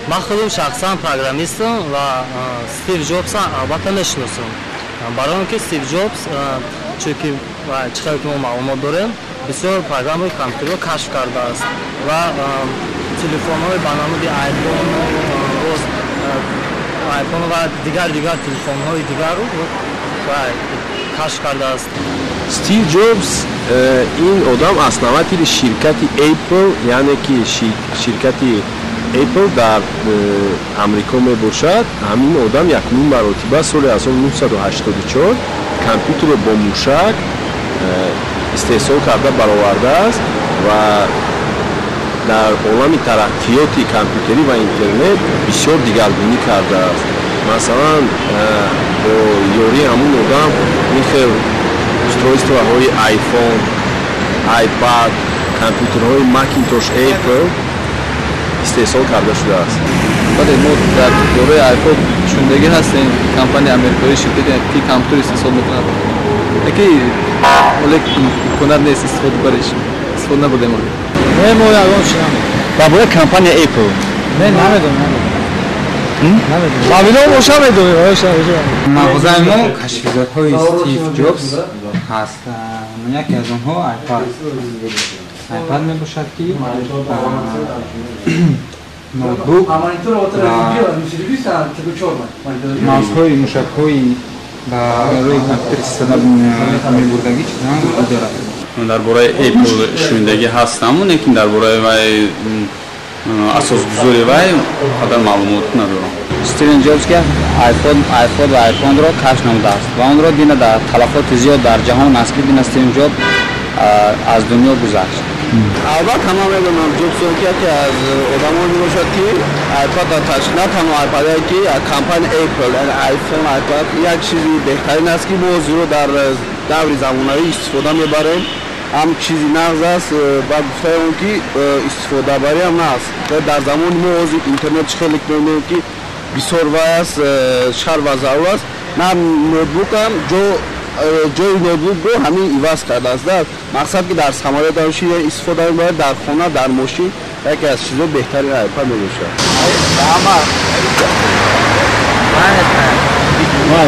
من خودم شخصا پروگرامیستم و استیو جوبز البته نشناسم. برای اینکه استیو جوبز چونکه چقدر که ما معلومات داریم بسیار پروگرام روی کامپیوتر رو کشف کرده است و تلفن های بنامه آیفون و دیگر تلفن های دیگر رو کشف کرده است. استیو جوبز این آدم اصلا شرکت اپل یعنی که شرکت اپل در امریکا می باشد. همین آدم یکمین مرتبه سال 1984 کامپیوتر با موشک استحصال کرده برآورده است و در عالم ترقیات کامپیوتری و اینترنت بسیار دیگرگونی کرده است. مثلا با یاری همون آدم میخواد устройствоهای آیفون، آیپد، کامپیوترهای مکینتوش اپل استحصال کرده شده است. بله ما در دوره آیفون شوندگی هستیم. کمپانی آمریکایی شرکت تی کامپیوتر استحصال میکنند. اکی ولی کنار نیست استفاده نبودیم. نه ما یادم شدم. درباره کمپانی اپل. نه نمیدونم. نمیدونم موشا میدونم. مغازه ما کشفیزادهای استیو جوبز هست. یکی از آنها آیپد می باشد که نوتبوک و ماوس‌های موشک‌های با روی کامپیوتر استفاده می‌بردگی چیزها دارد. درباره اپل شنیدگی هستم لیکن درباره وی اساسگذاری وی قدر معلومات ندارم. استیو جوبز که آیفون و آیفون را کشف نموده است و آن را دینا در تلفات زیاد در جهان است که دینا استیو جوبز از دنیا گذشت. البته تمام میدونم جوبز که از آدم‌ها میباشد که آیپد در تشکیل نه تنها آیپدی که کمپانی اپل یعنی آیفون آیپد یک چیزی بهترین است که ما رو در دور زمانه‌ای استفاده میبریم. هم چیزی نقض است و گفته اون که استفاده بری هم نه است. در زمان ما از اینترنت خیلی می‌بینیم که بسیار وای است شر و ضرور است. من نوتبوک هم جای نوتبوک رو همین عوض کرده است. مقصد که در ثمره دانشی استفاده می‌برد در خانه در ماشین یکی از چیزهای بهترین آیپد می‌باشد. ما